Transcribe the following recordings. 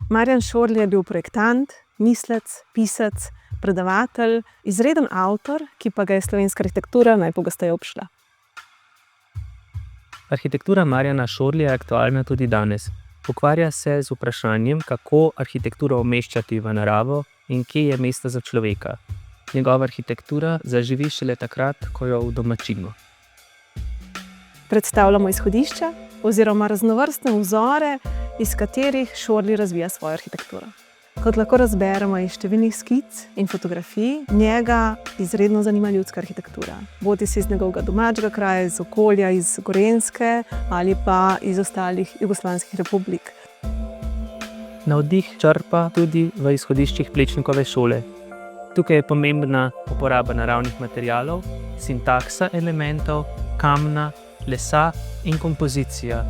Marjan Šorli je bil projektant, mislec, pisec, predavatelj, izreden avtor, ki pa ga je slovenska arhitektura najpogosteje obšla. Arhitektura Marjana Šorlija je aktualna tudi danes. Ukvarja se z vprašanjem, kako arhitekturo umeščati v naravo in kje je mesto za človeka. Njegova arhitektura zaživi šele takrat, ko jo udomačimo. Predstavljamo izhodišča oziroma raznovrstne vzore, iz katerih Šorli razvija svojo arhitekturo. Kot lahko razberemo iz številnih skic in fotografij, njega izredno zanima ljudska arhitektura. Bodisi iz njegovega domačega kraja, iz okolja, iz Gorenjske ali pa iz ostalih jugoslovanskih republik. Navdih črpa tudi v izhodiščih Plečnikove šole. Tukaj je pomembna uporaba naravnih materialov, sintaksa elementov, kamna, lesa in kompozicija.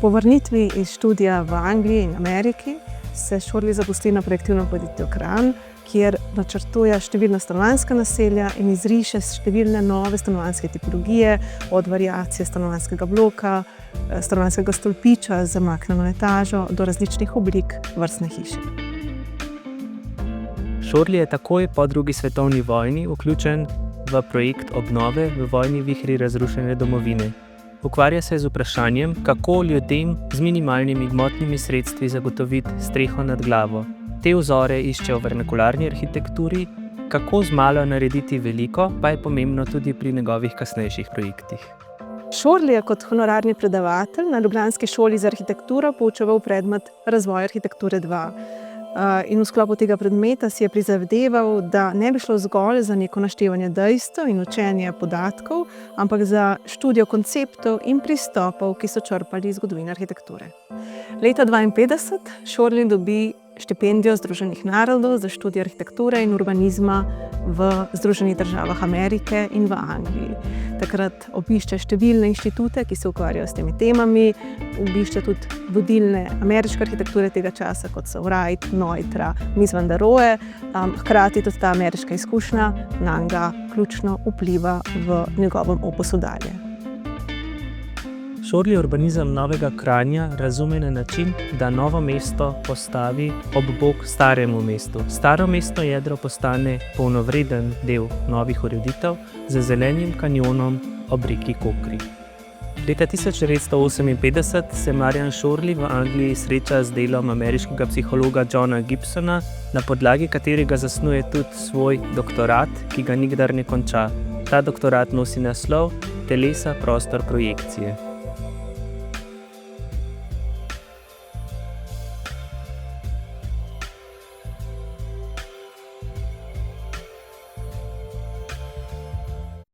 Po vrnitvi iz študija v Angliji in Ameriki se Šorli zaposli na projektivnem podjetju Kranj, kjer načrtuje številna stanovanjska naselja in izriše številne nove stanovanjske tipologije, od variacije stanovanjskega bloka, stanovanjskega stolpiča z zamaknjeno etažo do različnih oblik vrstne hiše. Šorli je takoj po drugi svetovni vojni vključen v projekt obnove v vojni vihri razrušene domovine. Ukvarja se z vprašanjem, kako ljudem z minimalnimi gmotnimi sredstvi zagotoviti streho nad glavo. Te vzore išče v vernakularni arhitekturi, kako z malo narediti veliko, pa je pomembno tudi pri njegovih kasnejših projektih. Šorli je kot honorarni predavatelj na ljubljanski šoli za arhitekturo poučeval predmet Razvoj arhitekture 2. In v sklopu tega predmeta si je prizadeval, da ne bi šlo zgolj za neko naštevanje dejstev in učenje podatkov, ampak za študijo konceptov in pristopov, ki so črpali iz zgodovine arhitekture. Leta 1952 Šorli dobi štipendijo Združenih narodov za študijo arhitekture in urbanizma v Združenih državah Amerike in v Angliji. Takrat obišče številne inštitute, ki se ukvarjajo s temi temami, obišče tudi vodilne ameriške arhitekture tega časa, kot so Wright, Neutra, Mies van der Rohe, hkrati tudi ta ameriška izkušnja nanj ključno vpliva v njegovem opusu dalje. Šorli urbanizem Novega Kranja razume na način, da Novo mesto postavi ob bok staremu mestu. Staro mestno jedro postane polnovreden del novih ureditev z zelenim kanjonom ob reki Kokri. Leta 1958 se Marjan Šorli v Angliji sreča z delom ameriškega psihologa Johna Gibsona, na podlagi katerega zasnuje tudi svoj doktorat, ki ga nikdar ne konča. Ta doktorat nosi naslov Telesa, prostor, projekcije.